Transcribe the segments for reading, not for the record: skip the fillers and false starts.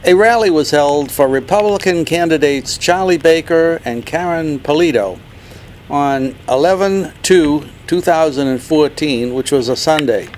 A rally was held for Republican candidates Charlie Baker and Karen Polito on 11/2/2014, which was a Sunday.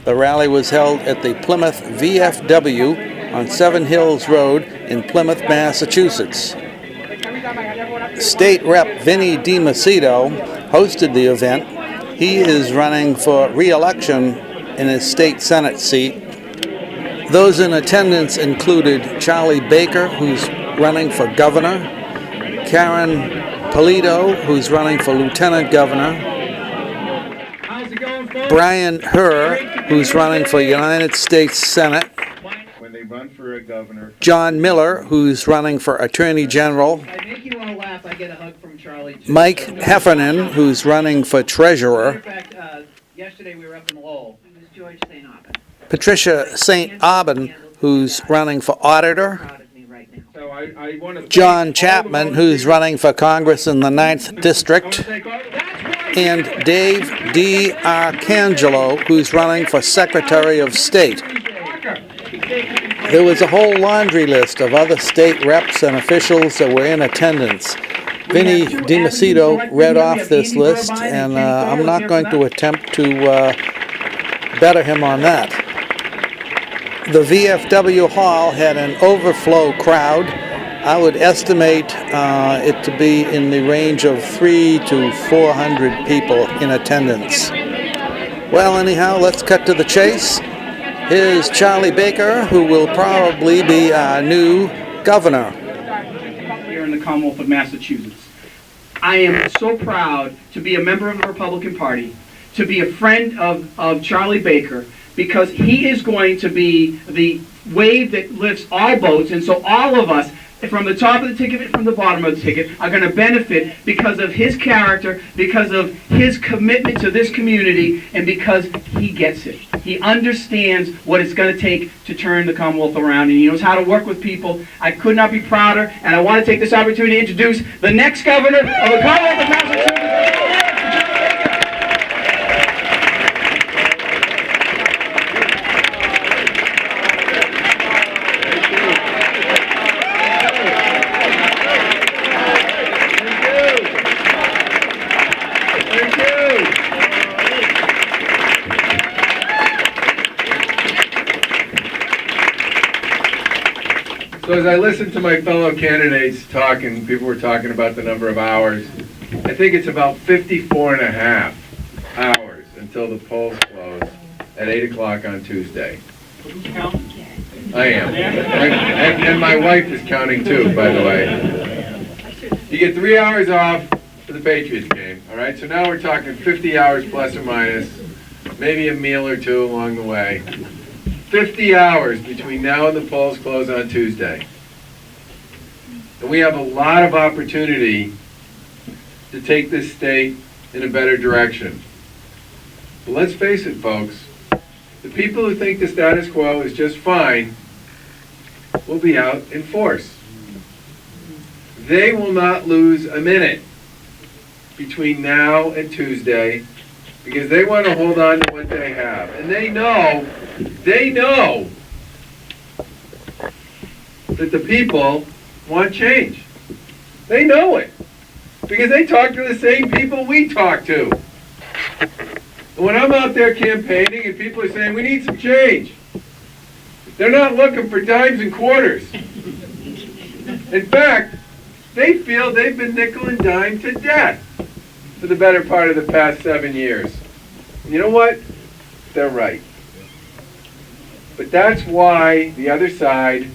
The rally was held at the Plymouth VFW on Seven Hills Road in Plymouth, Massachusetts. State Rep. Vinnie DiMacedo hosted the event. He is running for re-election in his state Senate seat. Those in attendance included Charlie Baker, who's running for governor, Karen Polito, who's running for lieutenant governor, Brian Herr, who's running for United States Senate, John Miller, who's running for Attorney General, Mike Heffernan, who's running for treasurer, Patricia St. Aubin, who's running for auditor, John Chapman, who's running for Congress in the 9th District, and Dave D'Arcangelo, who's running for Secretary of State. There was a whole laundry list of other state reps and officials that were in attendance. Vinnie DiMacedo read off this list, and I'm not going to attempt to better him on that. The VFW hall had an overflow crowd. I would estimate it to be in the range of 300 to 400 people in attendance. Well, anyhow, let's cut to the chase. Here's Charlie Baker, who will probably be our new governor. Here in the Commonwealth of Massachusetts. I am so proud to be a member of the Republican Party, to be a friend of Charlie Baker, because he is going to be the wave that lifts all boats, and so all of us, from the top of the ticket and from the bottom of the ticket, are going to benefit because of his character, because of his commitment to this community, and because he gets it. He understands what it's going to take to turn the Commonwealth around, and he knows how to work with people. I could not be prouder, and I want to take this opportunity to introduce the next governor of the Commonwealth of Massachusetts. So as I listened to my fellow candidates talking, people were talking about the number of hours. I think it's about 54 and a half hours until the polls close at 8 o'clock on Tuesday. I am. And my wife is counting too, by the way. You get 3 hours off for the Patriots game, all right? So now we're talking 50 hours plus or minus, maybe a meal or two along the way. 50 hours between now and the polls close on Tuesday. And we have a lot of opportunity to take this state in a better direction. But let's face it, folks, the people who think the status quo is just fine will be out in force. They will not lose a minute between now and Tuesday because they want to hold on to what they have. And they know that the people want change. They know it because they talk to the same people we talk to. And when I'm out there campaigning and people are saying, we need some change, they're not looking for dimes and quarters. In fact, they feel they've been nickel and dime to death for the better part of the past 7 years. And you know what? They're right. But that's why the other side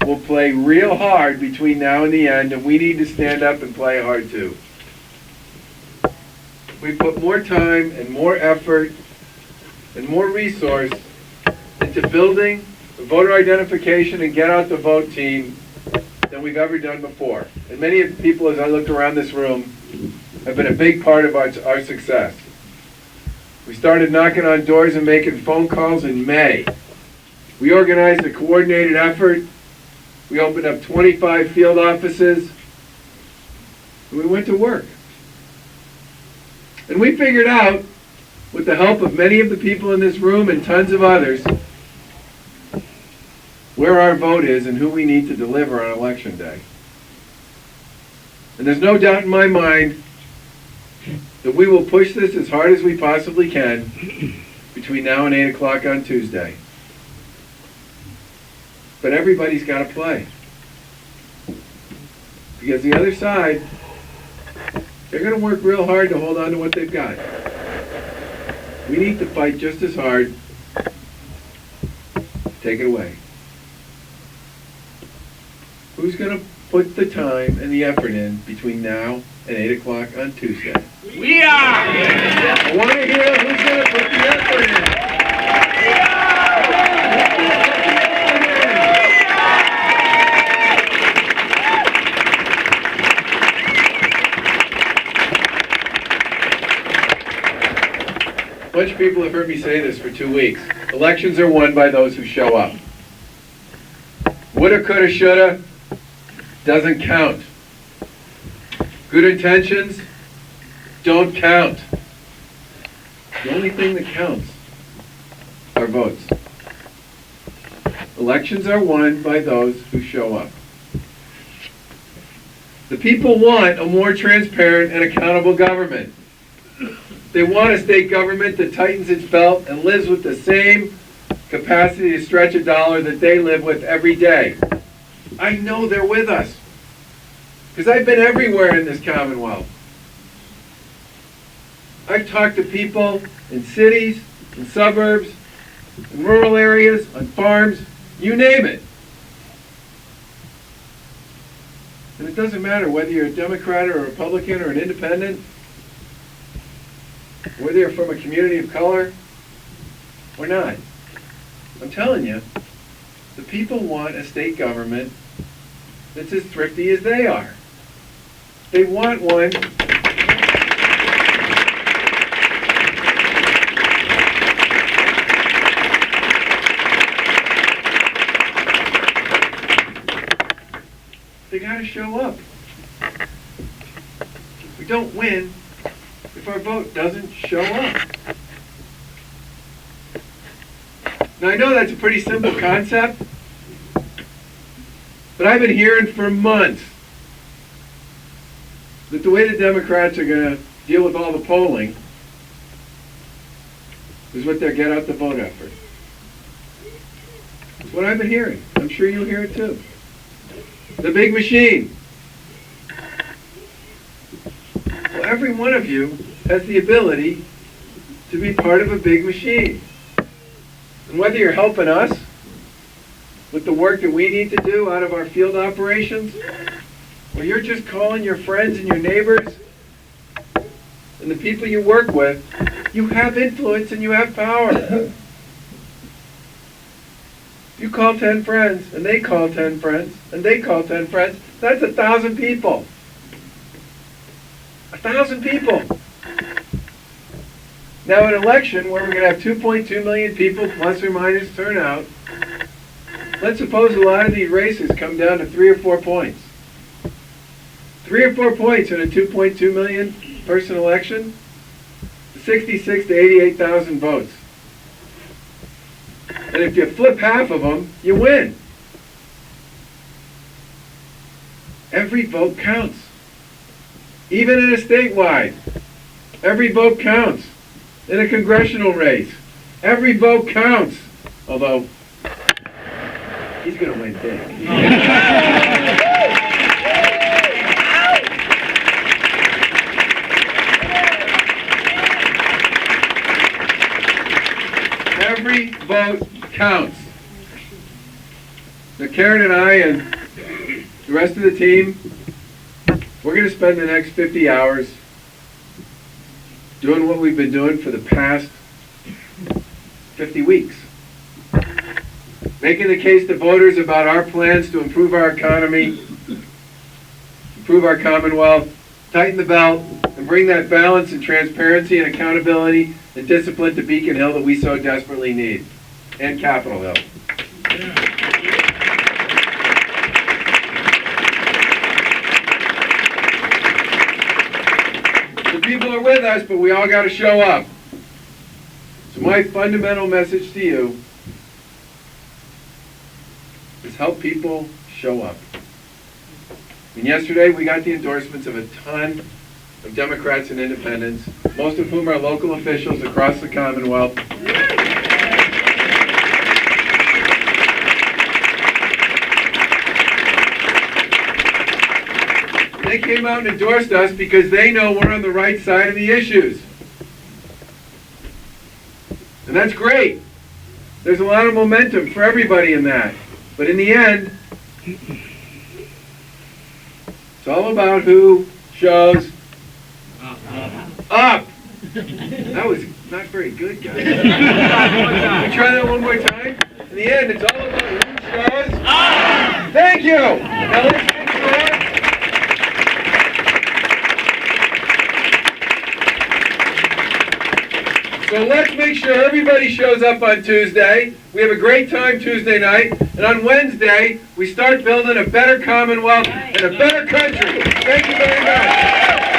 will play real hard between now and the end, and we need to stand up and play hard too. We put more time and more effort and more resource into building the voter identification and get out the vote team than we've ever done before. And many of the people, as I look around this room, have been a big part of our success. We started knocking on doors and making phone calls in May. We organized a coordinated effort. We opened up 25 field offices. And we went to work. And we figured out, with the help of many of the people in this room and tons of others, where our vote is and who we need to deliver on Election Day. And there's no doubt in my mind that we will push this as hard as we possibly can between now and 8 o'clock on Tuesday. But everybody's got to play. Because the other side, they're going to work real hard to hold on to what they've got. We need to fight just as hard. Take it away. Who's going to put the time and the effort in between now and 8 o'clock on Tuesday? We are! I want to hear who's going to put the effort in. A bunch of people have heard me say this for 2 weeks. Elections are won by those who show up. Woulda, coulda, shoulda doesn't count. Good intentions don't count. The only thing that counts are votes. Elections are won by those who show up. The people want a more transparent and accountable government. They want a state government that tightens its belt and lives with the same capacity to stretch a dollar that they live with every day. I know they're with us, because I've been everywhere in this Commonwealth. I've talked to people in cities, in suburbs, in rural areas, on farms, you name it. And it doesn't matter whether you're a Democrat or a Republican or an independent, whether you're from a community of color or not. I'm telling you, the people want a state government that's as thrifty as they are. They want one they got to show up. We don't win if our vote doesn't show up. Now I know that's a pretty simple concept, but I've been hearing for months that the way the Democrats are going to deal with all the polling is with their get out the vote effort. That's what I've been hearing. I'm sure you'll hear it too. The big machine. Well, every one of you has the ability to be part of a big machine. And whether you're helping us with the work that we need to do out of our field operations, or you're just calling your friends and your neighbors and the people you work with, you have influence and you have power. You call 10 friends, and they call 10 friends, and they call 10 friends. That's 1,000 people. 1,000 people. Now, an election where we're going to have 2.2 million people, plus or minus, turn out, let's suppose a lot of these races come down to 3 or 4 points. 3 or 4 points in a 2.2 million person election, 66 to 88,000 votes. And if you flip half of them, you win. Every vote counts. Even in a statewide, every vote counts. In a congressional race, every vote counts. Although, he's going to win big. Every vote counts. Now, Karen and I and the rest of the team, we're going to spend the next 50 hours doing what we've been doing for the past 50 weeks. Making the case to voters about our plans to improve our economy, improve our Commonwealth, tighten the belt, and bring that balance and transparency and accountability and discipline to Beacon Hill that we so desperately need, and Capitol Hill. The people are with us, but we all got to show up. So my fundamental message to you is help people show up. And yesterday we got the endorsements of a ton of Democrats and independents, most of whom are local officials across the Commonwealth. They came out and endorsed us because they know we're on the right side of the issues. And that's great. There's a lot of momentum for everybody in that. But in the end, it's all about who shows up. That was not very good, guys. Can we try that one more time? In the end, it's all about who shows up. Thank you. Now let's make sure. So let's make sure everybody shows up on Tuesday. We have a great time Tuesday night. And on Wednesday, we start building a better Commonwealth and a better country. Thank you very much.